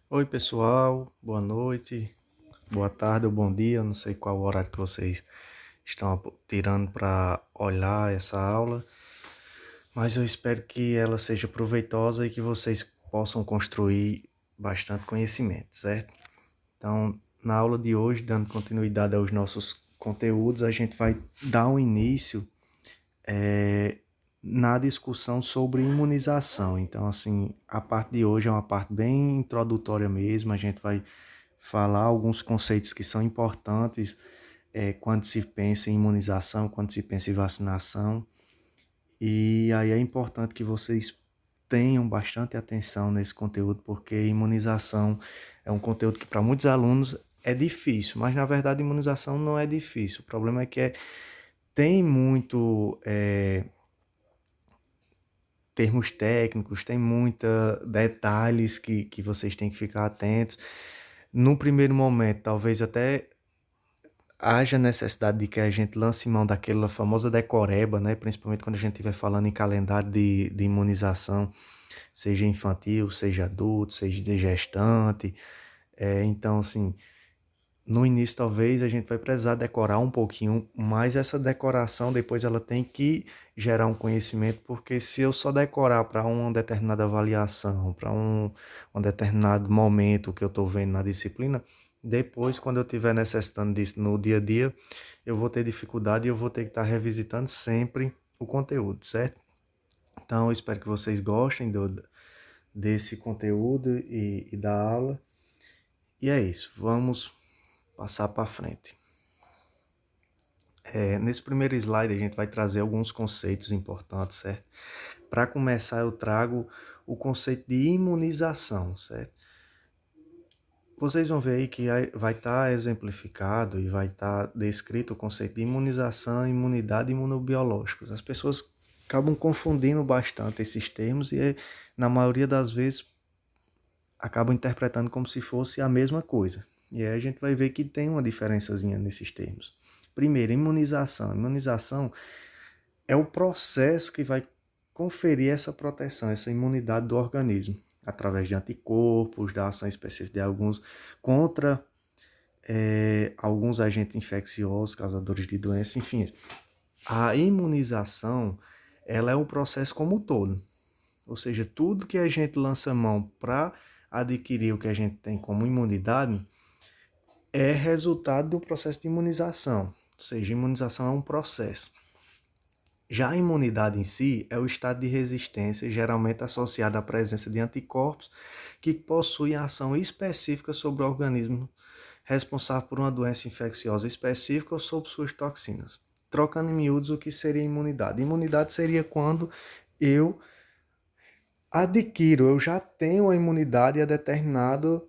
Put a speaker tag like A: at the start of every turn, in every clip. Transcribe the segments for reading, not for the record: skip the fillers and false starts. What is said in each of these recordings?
A: Oi pessoal, boa noite, boa tarde ou bom dia, não sei qual horário que vocês estão tirando para olhar essa aula, mas eu espero que ela seja proveitosa e que vocês possam construir bastante conhecimento, certo? Então, na aula de hoje, dando continuidade aos nossos conteúdos, a gente vai dar um início na discussão sobre imunização. Então, assim, a parte de hoje é uma parte bem introdutória mesmo, a gente vai falar alguns conceitos que são importantes quando se pensa em imunização, quando se pensa em vacinação. E aí é importante que vocês tenham bastante atenção nesse conteúdo, porque imunização é um conteúdo que para muitos alunos é difícil, mas na verdade imunização não é difícil. O problema é que tem muito termos técnicos, tem muita detalhes que vocês têm que ficar atentos. No primeiro momento, talvez até haja necessidade de que a gente lance mão daquela famosa decoreba, né? Principalmente quando a gente estiver falando em calendário de imunização, seja infantil, seja adulto, seja de gestante. Então, assim, no início talvez a gente vai precisar decorar um pouquinho, mas essa decoração depois ela tem que gerar um conhecimento, porque se eu só decorar para uma determinada avaliação, para um determinado momento que eu estou vendo na disciplina, depois quando eu estiver necessitando disso no dia a dia, eu vou ter dificuldade e eu vou ter que estar revisitando sempre o conteúdo, certo? Então eu espero que vocês gostem desse conteúdo e da aula. E é isso, vamos passar para frente. Nesse primeiro slide a gente vai trazer alguns conceitos importantes, certo? Para começar eu trago o conceito de imunização, certo? Vocês vão ver aí que vai estar exemplificado e vai estar descrito o conceito de imunização, imunidade e imunobiológicos. As pessoas acabam confundindo bastante esses termos e na maioria das vezes acabam interpretando como se fosse a mesma coisa. E aí a gente vai ver que tem uma diferençazinha nesses termos. Primeiro, imunização. Imunização é o processo que vai conferir essa proteção, essa imunidade do organismo, através de anticorpos, da ação específica de alguns contra alguns agentes infecciosos, causadores de doenças, enfim. A imunização, ela é um processo como um todo. Ou seja, tudo que a gente lança mão para adquirir o que a gente tem como imunidade é resultado do processo de imunização. Ou seja, imunização é um processo. Já a imunidade em si é o estado de resistência geralmente associado à presença de anticorpos que possuem ação específica sobre o organismo responsável por uma doença infecciosa específica ou sobre suas toxinas. Trocando em miúdos, o que seria imunidade? Imunidade seria quando eu adquiro, eu já tenho a imunidade a determinado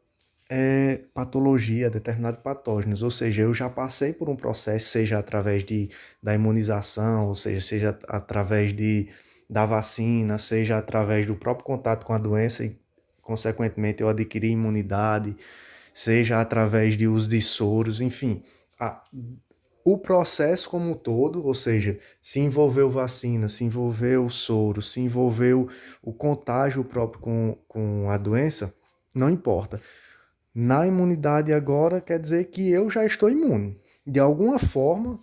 A: patologia, determinados patógenos, ou seja, eu já passei por um processo, seja através da imunização, ou seja através da vacina, seja através do próprio contato com a doença e, consequentemente, eu adquiri imunidade, seja através de uso de soros, enfim, a, o processo como um todo, ou seja, se envolveu vacina, se envolveu soro, se envolveu o contágio próprio com a doença, não importa. Na imunidade agora quer dizer que eu já estou imune. De alguma forma,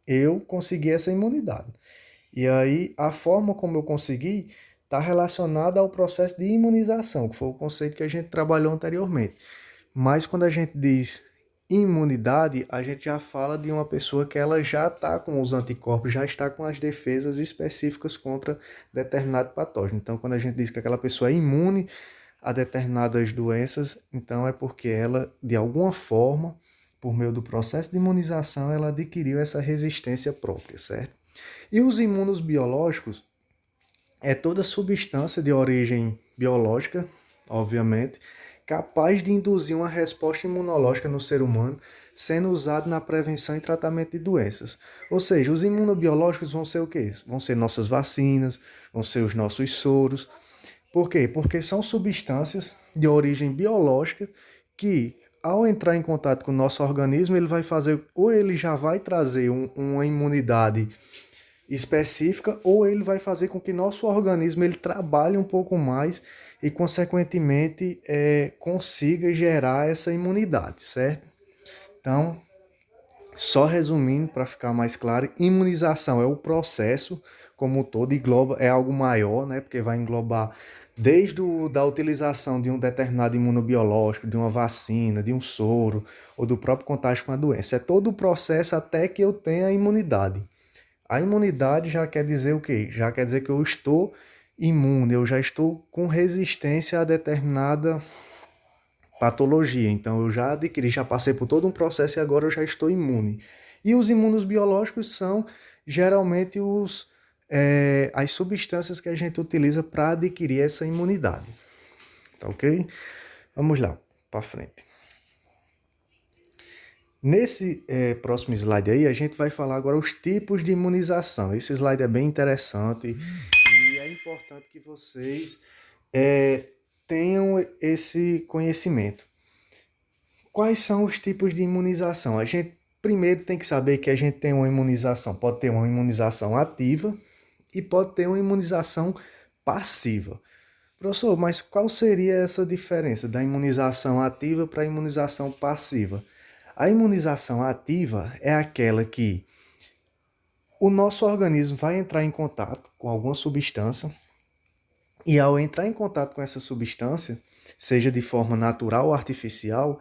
A: eu consegui essa imunidade. E aí, a forma como eu consegui está relacionada ao processo de imunização, que foi o conceito que a gente trabalhou anteriormente. Mas quando a gente diz imunidade, a gente já fala de uma pessoa que ela já está com os anticorpos, já está com as defesas específicas contra determinado patógeno. Então, quando a gente diz que aquela pessoa é imune a determinadas doenças, então é porque ela, de alguma forma, por meio do processo de imunização, ela adquiriu essa resistência própria, certo? E os imunos biológicos é toda substância de origem biológica, obviamente, capaz de induzir uma resposta imunológica no ser humano, sendo usado na prevenção e tratamento de doenças. Ou seja, os imunobiológicos vão ser o quê? Vão ser nossas vacinas, vão ser os nossos soros. Por quê? Porque são substâncias de origem biológica que, ao entrar em contato com o nosso organismo, ele vai fazer, ou ele já vai trazer uma imunidade específica, ou ele vai fazer com que nosso organismo ele trabalhe um pouco mais e, consequentemente, consiga gerar essa imunidade, certo? Então, só resumindo para ficar mais claro, imunização é o processo como um todo, engloba, é algo maior, né? Porque vai englobar desde da utilização de um determinado imunobiológico, de uma vacina, de um soro, ou do próprio contágio com a doença. É todo o processo até que eu tenha a imunidade. A imunidade já quer dizer o quê? Já quer dizer que eu estou imune, eu já estou com resistência a determinada patologia. Então eu já adquiri, já passei por todo um processo e agora eu já estou imune. E os imunos biológicos são geralmente as substâncias que a gente utiliza para adquirir essa imunidade. Tá ok? Vamos lá, para frente. Nesse próximo slide aí, a gente vai falar agora os tipos de imunização. Esse slide é bem interessante e é importante que vocês tenham esse conhecimento. Quais são os tipos de imunização? A gente primeiro tem que saber que a gente tem uma imunização, pode ter uma imunização ativa e pode ter uma imunização passiva. Professor, mas qual seria essa diferença da imunização ativa para a imunização passiva? A imunização ativa é aquela que o nosso organismo vai entrar em contato com alguma substância e ao entrar em contato com essa substância, seja de forma natural ou artificial,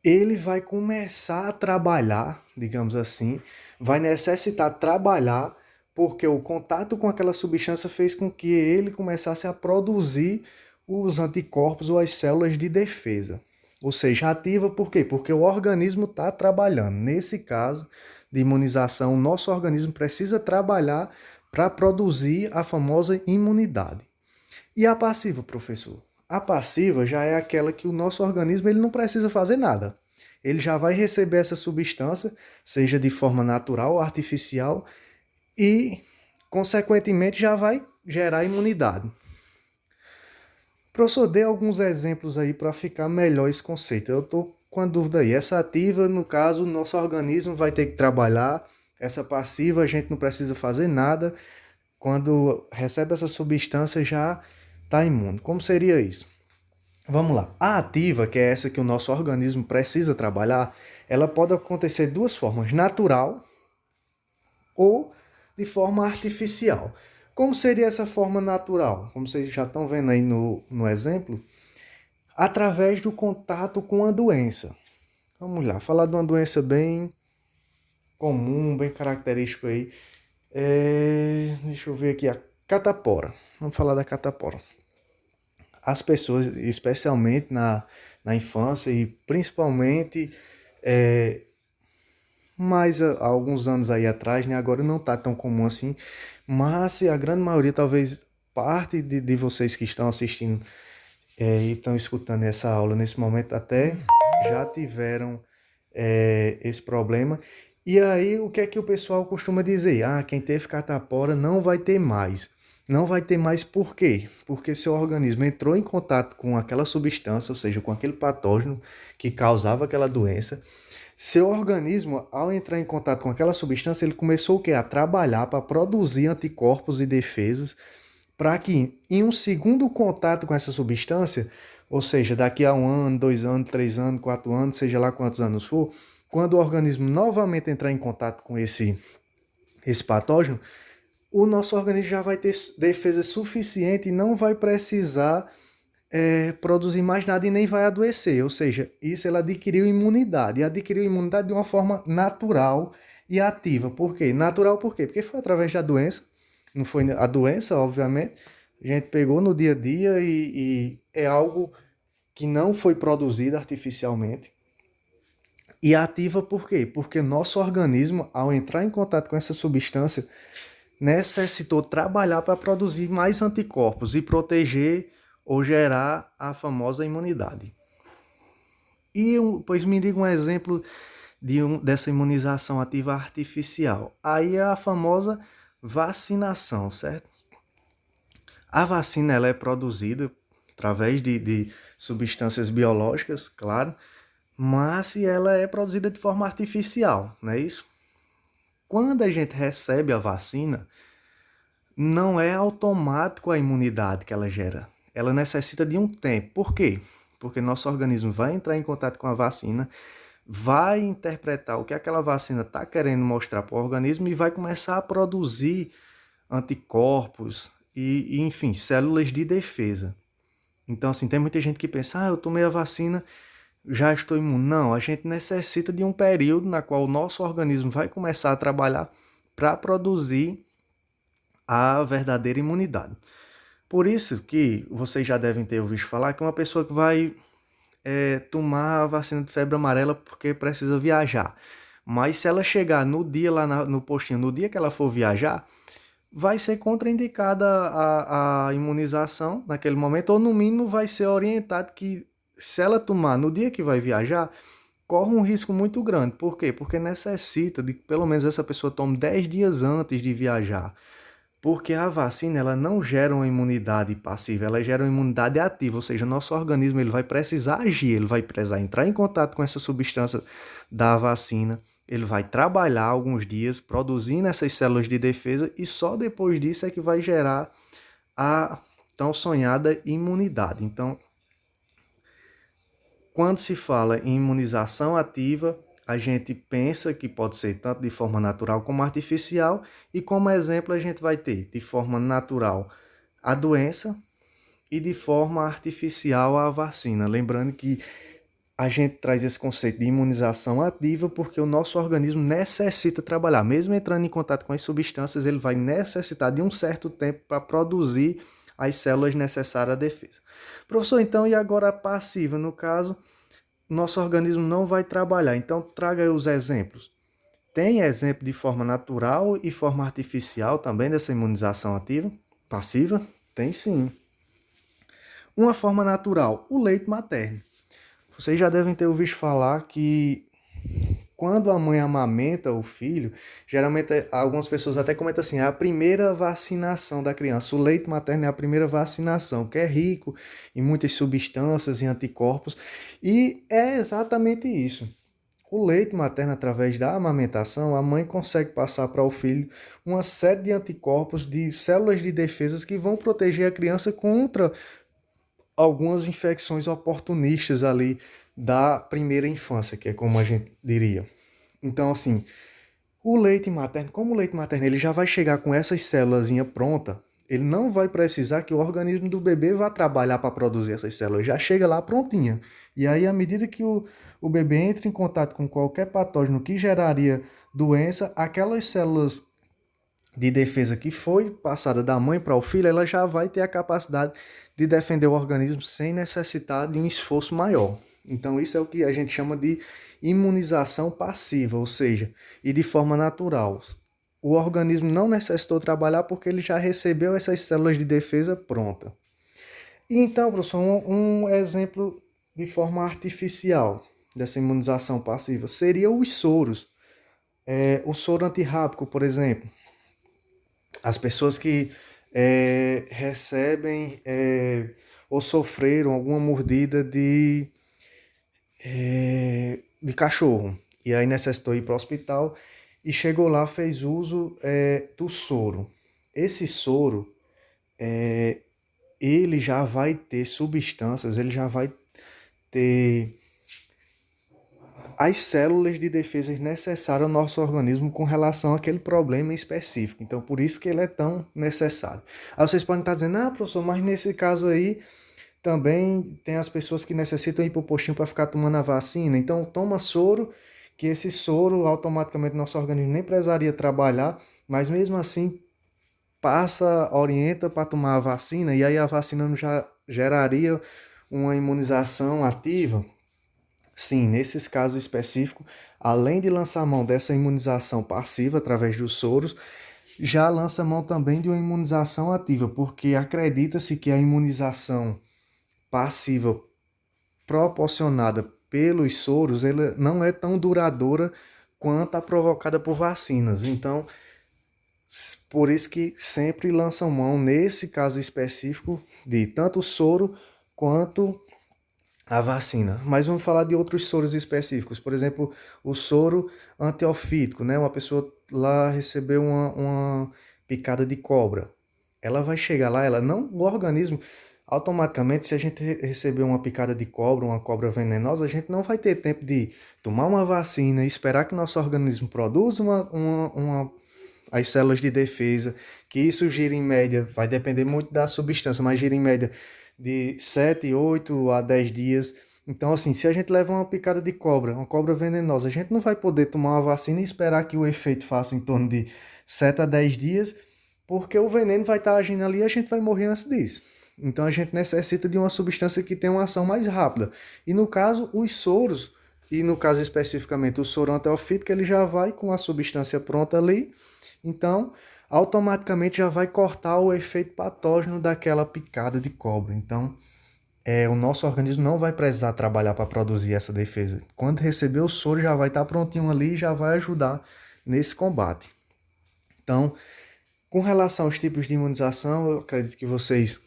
A: ele vai começar a trabalhar, digamos assim, vai necessitar trabalhar porque o contato com aquela substância fez com que ele começasse a produzir os anticorpos ou as células de defesa. Ou seja, ativa por quê? Porque o organismo está trabalhando. Nesse caso de imunização, o nosso organismo precisa trabalhar para produzir a famosa imunidade. E a passiva, professor? A passiva já é aquela que o nosso organismo ele não precisa fazer nada. Ele já vai receber essa substância, seja de forma natural ou artificial, e, consequentemente, já vai gerar imunidade. Professor, dê alguns exemplos aí para ficar melhor esse conceito. Eu estou com a dúvida aí. Essa ativa, no caso, o nosso organismo vai ter que trabalhar. Essa passiva, a gente não precisa fazer nada. Quando recebe essa substância, já está imune. Como seria isso? Vamos lá. A ativa, que é essa que o nosso organismo precisa trabalhar, ela pode acontecer de duas formas: natural ou de forma artificial. Como seria essa forma natural? Como vocês já estão vendo aí no exemplo, através do contato com a doença. Vamos lá, falar de uma doença bem comum, bem característica aí. Deixa eu ver aqui, a catapora. Vamos falar da catapora. As pessoas, especialmente na infância e principalmente mais há alguns anos aí atrás, né? Agora não está tão comum assim, mas a grande maioria, talvez parte de vocês que estão assistindo e estão escutando essa aula nesse momento até já tiveram esse problema. E aí o que é que o pessoal costuma dizer? Ah, quem teve catapora não vai ter mais. Não vai ter mais por quê? Porque seu organismo entrou em contato com aquela substância, ou seja, com aquele patógeno que causava aquela doença. Seu organismo, ao entrar em contato com aquela substância, ele começou o quê? A trabalhar para produzir anticorpos e defesas para que, em um segundo contato com essa substância, ou seja, daqui a 1 ano, 2 anos, 3 anos, 4 anos, seja lá quantos anos for, quando o organismo novamente entrar em contato com esse patógeno, o nosso organismo já vai ter defesa suficiente e não vai precisar produzir mais nada e nem vai adoecer. Ou seja, isso ela adquiriu imunidade. E adquiriu imunidade de uma forma natural e ativa. Por quê? Natural por quê? Porque foi através da doença. Não foi a doença, obviamente. A gente pegou no dia a dia e é algo que não foi produzido artificialmente. E ativa por quê? Porque nosso organismo, ao entrar em contato com essa substância, necessitou trabalhar para produzir mais anticorpos e proteger ou gerar a famosa imunidade. E pois me diga um exemplo dessa imunização ativa artificial. Aí é a famosa vacinação, certo? A vacina ela é produzida através de substâncias biológicas, claro, mas ela é produzida de forma artificial, não é isso? Quando a gente recebe a vacina, não é automático a imunidade que ela gera. ela necessita de um tempo. Por quê? Porque nosso organismo vai entrar em contato com a vacina, vai interpretar o que aquela vacina está querendo mostrar para o organismo e vai começar a produzir anticorpos enfim, células de defesa. Então, assim, tem muita gente que pensa, eu tomei a vacina, já estou imune. Não, a gente necessita de um período na qual o nosso organismo vai começar a trabalhar para produzir a verdadeira imunidade. Por isso que vocês já devem ter ouvido falar que uma pessoa que vai tomar a vacina de febre amarela porque precisa viajar. Mas se ela chegar no dia lá no postinho, no dia que ela for viajar, vai ser contraindicada a imunização naquele momento, ou no mínimo vai ser orientado que se ela tomar no dia que vai viajar, corre um risco muito grande. Por quê? Porque necessita de que pelo menos essa pessoa tome 10 dias antes de viajar. Porque a vacina ela não gera uma imunidade passiva, ela gera uma imunidade ativa, ou seja, nosso organismo ele vai precisar agir, ele vai precisar entrar em contato com essa substância da vacina, ele vai trabalhar alguns dias produzindo essas células de defesa e só depois disso é que vai gerar a tão sonhada imunidade. Então, quando se fala em imunização ativa, a gente pensa que pode ser tanto de forma natural como artificial, e como exemplo a gente vai ter de forma natural a doença e de forma artificial a vacina. Lembrando que a gente traz esse conceito de imunização ativa porque o nosso organismo necessita trabalhar. Mesmo entrando em contato com as substâncias, ele vai necessitar de um certo tempo para produzir as células necessárias à defesa. Professor, então, e agora a passiva? No caso, nosso organismo não vai trabalhar. Então, traga aí os exemplos. Tem exemplo de forma natural e forma artificial também dessa imunização ativa, passiva? Tem sim. Uma forma natural, o leite materno. Vocês já devem ter ouvido falar que quando a mãe amamenta o filho, geralmente algumas pessoas até comentam assim, é a primeira vacinação da criança. O leite materno é a primeira vacinação, que é rico em muitas substâncias e anticorpos. E é exatamente isso. O leite materno, através da amamentação, a mãe consegue passar para o filho uma série de anticorpos, de células de defesa que vão proteger a criança contra algumas infecções oportunistas ali da primeira infância, que é como a gente diria. Então, assim, o leite materno, como o leite materno ele já vai chegar com essas células pronta, ele não vai precisar que o organismo do bebê vá trabalhar para produzir essas células, já chega lá prontinha. E aí, à medida que o bebê entra em contato com qualquer patógeno que geraria doença, aquelas células de defesa que foi passada da mãe para o filho, ela já vai ter a capacidade de defender o organismo sem necessitar de um esforço maior. Então isso é o que a gente chama de imunização passiva, ou seja, e de forma natural. O organismo não necessitou trabalhar porque ele já recebeu essas células de defesa pronta. E então, professor, um exemplo de forma artificial dessa imunização passiva seria os soros. O soro antirrábico, por exemplo. As pessoas que recebem ou sofreram alguma mordida de cachorro e aí necessitou ir para o hospital e chegou lá, fez uso do soro. Esse soro, ele já vai ter substâncias, ele já vai ter as células de defesa necessárias ao nosso organismo com relação àquele problema específico. Então, por isso que ele é tão necessário. Aí vocês podem estar dizendo, professor, mas nesse caso aí também tem as pessoas que necessitam ir para o postinho para ficar tomando a vacina. Então, toma soro, que esse soro automaticamente nosso organismo nem precisaria trabalhar, mas mesmo assim orienta para tomar a vacina, e aí a vacina já geraria uma imunização ativa. Sim, nesses casos específicos, além de lançar mão dessa imunização passiva através dos soros, já lança mão também de uma imunização ativa, porque acredita-se que a imunização passiva proporcionada pelos soros ela não é tão duradoura quanto a provocada por vacinas. Então, por isso que sempre lançam mão, nesse caso específico, de tanto o soro quanto a vacina. Mas vamos falar de outros soros específicos. Por exemplo, o soro antiofídico, né? Uma pessoa lá recebeu uma picada de cobra. Ela vai chegar lá, o organismo, automaticamente, se a gente receber uma picada de cobra, uma cobra venenosa, a gente não vai ter tempo de tomar uma vacina e esperar que nosso organismo produza as células de defesa, que isso gira em média, vai depender muito da substância, mas gira em média de 7, 8 a 10 dias. Então, assim, se a gente leva uma picada de cobra, uma cobra venenosa, a gente não vai poder tomar uma vacina e esperar que o efeito faça em torno de 7 a 10 dias, porque o veneno vai estar agindo ali e a gente vai morrer antes disso. Então, a gente necessita de uma substância que tenha uma ação mais rápida. E no caso, os soros, e no caso especificamente o soro antiofídico, ele já vai com a substância pronta ali, então automaticamente já vai cortar o efeito patógeno daquela picada de cobra. Então, o nosso organismo não vai precisar trabalhar para produzir essa defesa. Quando receber o soro, já vai estar prontinho ali e já vai ajudar nesse combate. Então, com relação aos tipos de imunização, eu acredito que vocês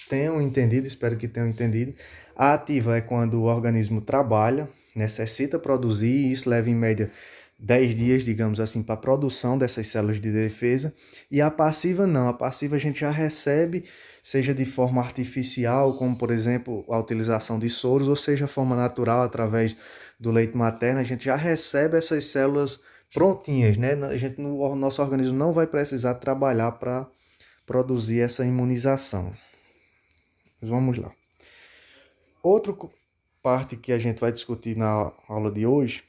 A: tenham entendido, espero que tenham entendido. A ativa é quando o organismo trabalha, necessita produzir, e isso leva em média 10 dias, digamos assim, para a produção dessas células de defesa. E a passiva não, a passiva a gente já recebe, seja de forma artificial, como por exemplo a utilização de soros, ou seja, a forma natural, através do leite materno, a gente já recebe essas células prontinhas, né? O nosso organismo não vai precisar trabalhar para produzir essa imunização. Mas vamos lá. Outra parte que a gente vai discutir na aula de hoje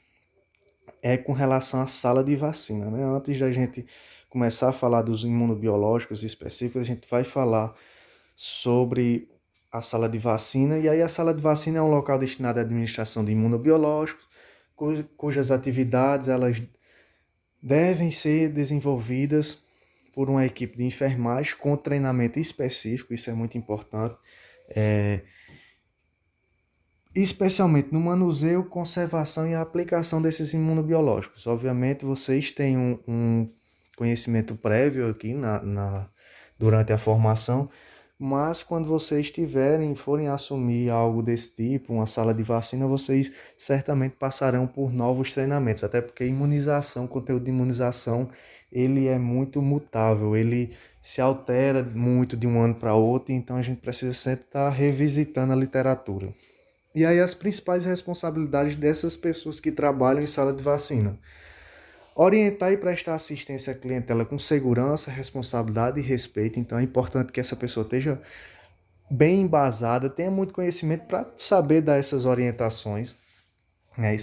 A: é com relação à sala de vacina, né? Antes da gente começar a falar dos imunobiológicos específicos, a gente vai falar sobre a sala de vacina. E aí a sala de vacina é um local destinado à administração de imunobiológicos, cujas atividades elas devem ser desenvolvidas por uma equipe de enfermagem com treinamento específico, isso é muito importante, especialmente no manuseio, conservação e aplicação desses imunobiológicos. Obviamente, vocês têm um conhecimento prévio aqui durante a formação, mas quando vocês forem assumir algo desse tipo, uma sala de vacina, vocês certamente passarão por novos treinamentos, até porque imunização, conteúdo de imunização, ele é muito mutável, ele se altera muito de um ano para outro, então a gente precisa sempre estar revisitando a literatura. E aí as principais responsabilidades dessas pessoas que trabalham em sala de vacina: orientar e prestar assistência à clientela com segurança, responsabilidade e respeito. Então é importante que essa pessoa esteja bem embasada, tenha muito conhecimento para saber dar essas orientações. Né?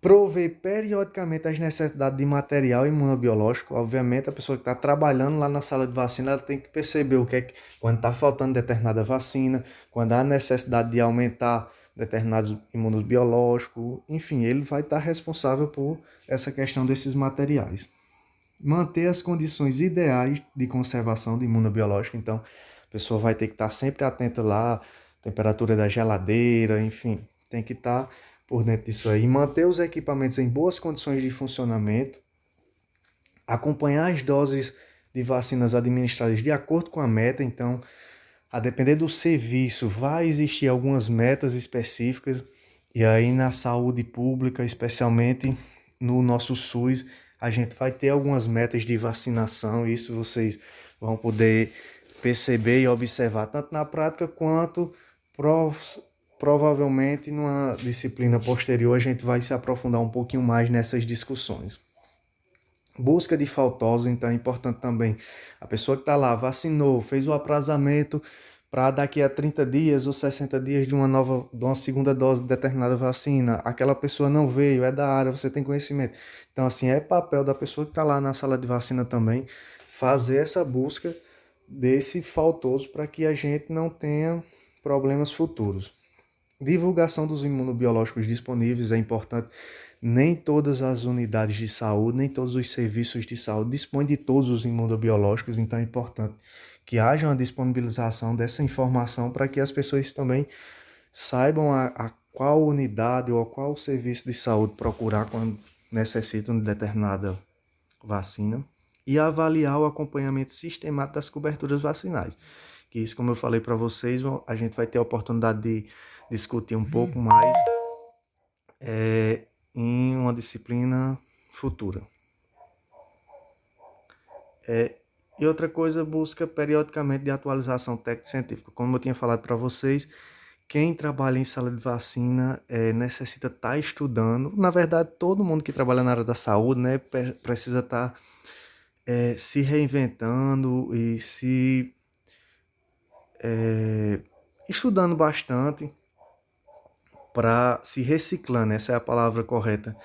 A: Prover periodicamente as necessidades de material imunobiológico. Obviamente, a pessoa que está trabalhando lá na sala de vacina, ela tem que perceber o que é que, quando está faltando determinada vacina, quando há necessidade de aumentar determinados imunobiológicos, enfim, ele vai estar responsável por essa questão desses materiais. Manter as condições ideais de conservação de imunobiológico, então a pessoa vai ter que estar sempre atenta lá, temperatura da geladeira, enfim, tem que estar por dentro disso aí. Manter os equipamentos em boas condições de funcionamento, acompanhar as doses de vacinas administradas de acordo com a meta, então, a depender do serviço, vai existir algumas metas específicas, e aí na saúde pública, especialmente no nosso SUS, a gente vai ter algumas metas de vacinação, isso vocês vão poder perceber e observar, tanto na prática quanto provavelmente numa disciplina posterior a gente vai se aprofundar um pouquinho mais nessas discussões. Busca de faltosos, então é importante também. A pessoa que está lá, vacinou, fez o aprazamento para daqui a 30 dias ou 60 dias de uma segunda dose de determinada vacina, aquela pessoa não veio, é da área, você tem conhecimento. Então, assim, é papel da pessoa que está lá na sala de vacina também fazer essa busca desse faltoso para que a gente não tenha problemas futuros. Divulgação dos imunobiológicos disponíveis é importante. Nem todas as unidades de saúde, nem todos os serviços de saúde dispõem de todos os imunobiológicos, então é importante que haja uma disponibilização dessa informação para que as pessoas também saibam a qual unidade ou a qual serviço de saúde procurar quando necessitam de determinada vacina, e avaliar o acompanhamento sistemático das coberturas vacinais. Que isso, como eu falei para vocês, a gente vai ter a oportunidade de discutir um pouco mais em uma disciplina futura. E outra coisa, busca periodicamente de atualização técnico-científica. Como eu tinha falado para vocês, quem trabalha em sala de vacina necessita estar estudando. Na verdade, todo mundo que trabalha na área da saúde, né, precisa estar se reinventando e se estudando bastante para se reciclando, essa é a palavra correta,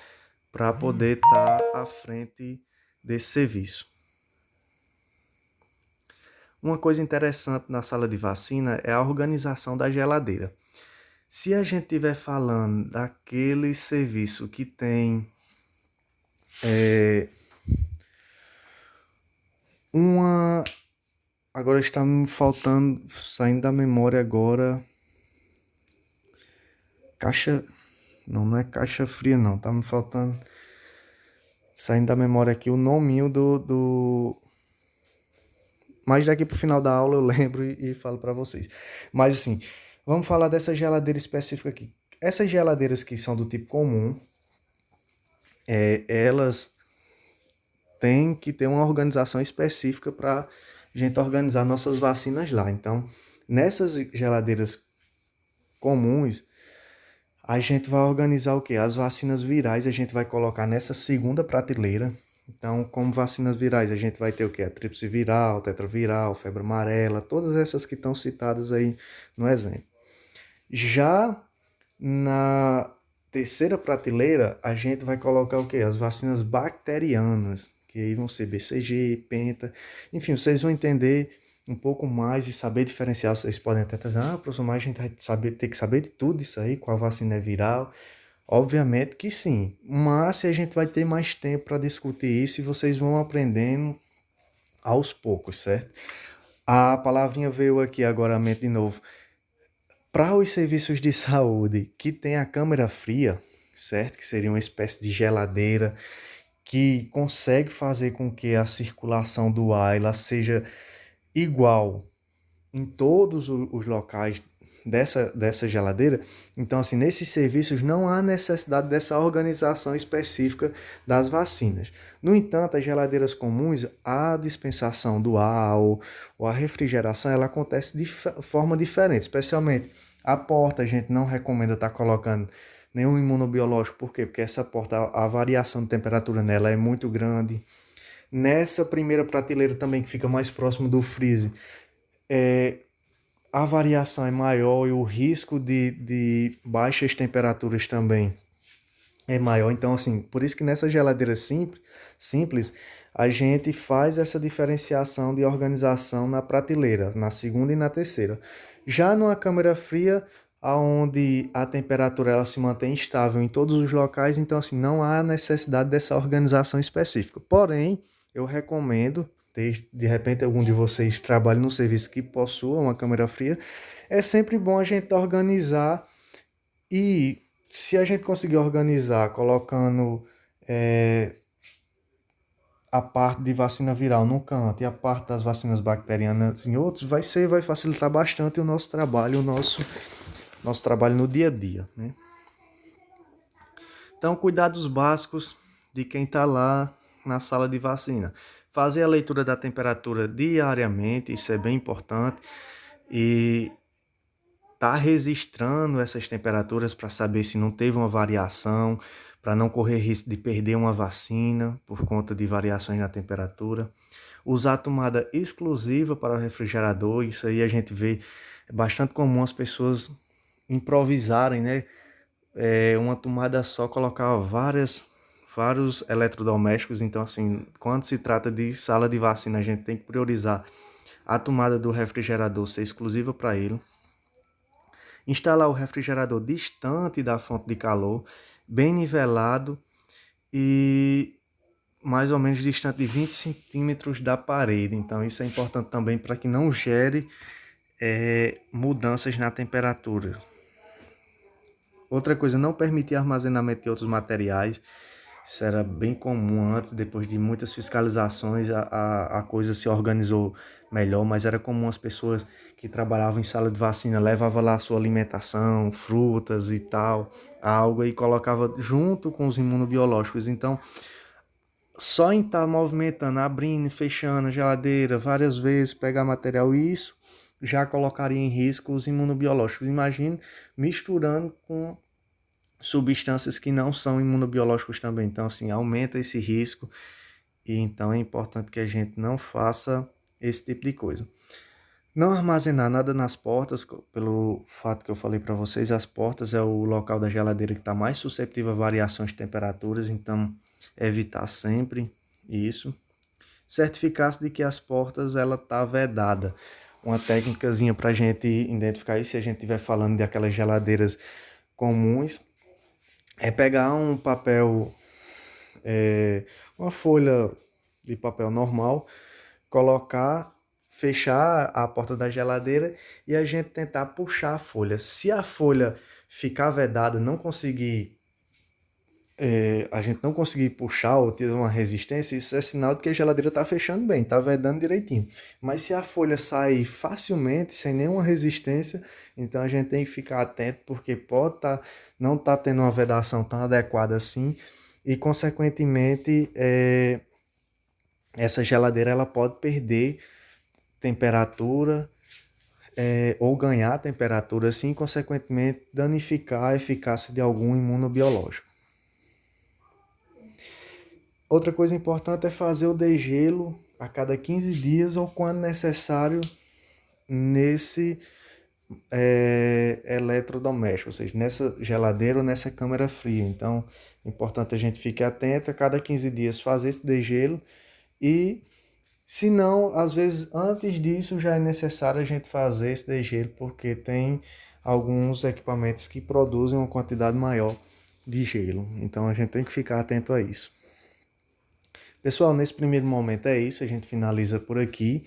A: para poder estar à frente desse serviço. Uma coisa interessante na sala de vacina é a organização da geladeira. Se a gente estiver falando daquele serviço que tem uma... Agora está me faltando, saindo da memória agora, caixa... Não é caixa fria não, tá me faltando, saindo da memória aqui o nominho do... Mas daqui pro final da aula eu lembro e falo para vocês. Mas assim, vamos falar dessa geladeira específica aqui. Essas geladeiras que são do tipo comum, elas têm que ter uma organização específica para a gente organizar nossas vacinas lá. Então, nessas geladeiras comuns, a gente vai organizar o quê? As vacinas virais a gente vai colocar nessa segunda prateleira. Então, como vacinas virais, a gente vai ter o quê? A tríplice viral, tetraviral, febre amarela, todas essas que estão citadas aí no exemplo. Já na terceira prateleira, a gente vai colocar o quê? As vacinas bacterianas, que aí vão ser BCG, Penta, enfim, vocês vão entender um pouco mais e saber diferenciar. Vocês podem até dizer, professor, mas a gente vai ter que saber de tudo isso aí, qual vacina é viral. Obviamente que sim, mas a gente vai ter mais tempo para discutir isso e vocês vão aprendendo aos poucos, certo? A palavrinha veio aqui agora à mente de novo. Para os serviços de saúde que tem a câmara fria, certo? Que seria uma espécie de geladeira que consegue fazer com que a circulação do ar ela seja igual em todos os locais dessa geladeira. Então, assim, nesses serviços não há necessidade dessa organização específica das vacinas. No entanto, as geladeiras comuns, a dispensação do ar ou a refrigeração, ela acontece de forma diferente, especialmente a porta, a gente não recomenda estar colocando nenhum imunobiológico. Por quê? Porque essa porta, a variação de temperatura nela é muito grande. Nessa primeira prateleira também, que fica mais próximo do freezer, a variação é maior e o risco de baixas temperaturas também é maior. Então, assim, por isso que nessa geladeira simples, a gente faz essa diferenciação de organização na prateleira, na segunda e na terceira. Já numa câmara fria, onde a temperatura ela se mantém estável em todos os locais, então assim, não há necessidade dessa organização específica. Porém, eu recomendo, de repente algum de vocês trabalhe num serviço que possua uma câmara fria, é sempre bom a gente organizar e se a gente conseguir organizar colocando a parte de vacina viral num canto e a parte das vacinas bacterianas em outros, vai facilitar bastante o nosso trabalho, nosso trabalho no dia a dia, né? Então, cuidados básicos de quem está lá na sala de vacina. Fazer a leitura da temperatura diariamente, isso é bem importante. E tá registrando essas temperaturas para saber se não teve uma variação, para não correr risco de perder uma vacina por conta de variações na temperatura. Usar tomada exclusiva para o refrigerador, isso aí a gente vê, é bastante comum as pessoas improvisarem, né? Uma tomada só, colocar vários eletrodomésticos. Então, assim, quando se trata de sala de vacina, a gente tem que priorizar a tomada do refrigerador ser exclusiva para ele. Instalar o refrigerador distante da fonte de calor, bem nivelado e mais ou menos distante de 20 centímetros da parede. Então isso é importante também para que não gere mudanças na temperatura. Outra coisa, não permitir armazenamento de outros materiais. Isso era bem comum antes, depois de muitas fiscalizações, a coisa se organizou melhor, mas era comum as pessoas que trabalhavam em sala de vacina levavam lá a sua alimentação, frutas e tal, algo, e colocava junto com os imunobiológicos. Então, só em estar movimentando, abrindo e fechando a geladeira várias vezes, pegar material, isso já colocaria em risco os imunobiológicos. Imagine misturando com substâncias que não são imunobiológicos também. Então, assim, aumenta esse risco e então é importante que a gente não faça esse tipo de coisa. Não armazenar nada nas portas, pelo fato que eu falei para vocês, as portas é o local da geladeira que está mais suscetível a variações de temperaturas, então evitar sempre isso. Certificar-se de que as portas ela tá vedada. Uma técnicazinha para a gente identificar isso, se a gente estiver falando de aquelas geladeiras comuns, é pegar um papel, uma folha de papel normal, colocar, fechar a porta da geladeira e a gente tentar puxar a folha. Se a folha ficar vedada, não conseguir, a gente não conseguir puxar ou ter uma resistência, isso é sinal de que a geladeira está fechando bem, está vedando direitinho. Mas se a folha sair facilmente, sem nenhuma resistência, então a gente tem que ficar atento porque pode não estar tendo uma vedação tão adequada assim e consequentemente essa geladeira ela pode perder temperatura ou ganhar temperatura assim, consequentemente danificar a eficácia de algum imunobiológico. Outra coisa importante é fazer o degelo a cada 15 dias ou quando necessário nesse eletrodoméstico, ou seja, nessa geladeira ou nessa câmara fria. Então, é importante a gente fique atento a cada 15 dias fazer esse degelo e, se não, às vezes antes disso já é necessário a gente fazer esse degelo porque tem alguns equipamentos que produzem uma quantidade maior de gelo. Então, a gente tem que ficar atento a isso. Pessoal, nesse primeiro momento é isso, a gente finaliza por aqui.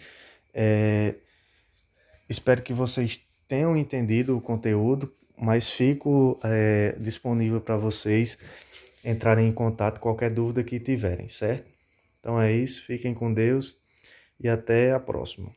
A: Espero que vocês tenham entendido o conteúdo, mas fico disponível para vocês entrarem em contato qualquer dúvida que tiverem, certo? Então é isso, fiquem com Deus e até a próxima.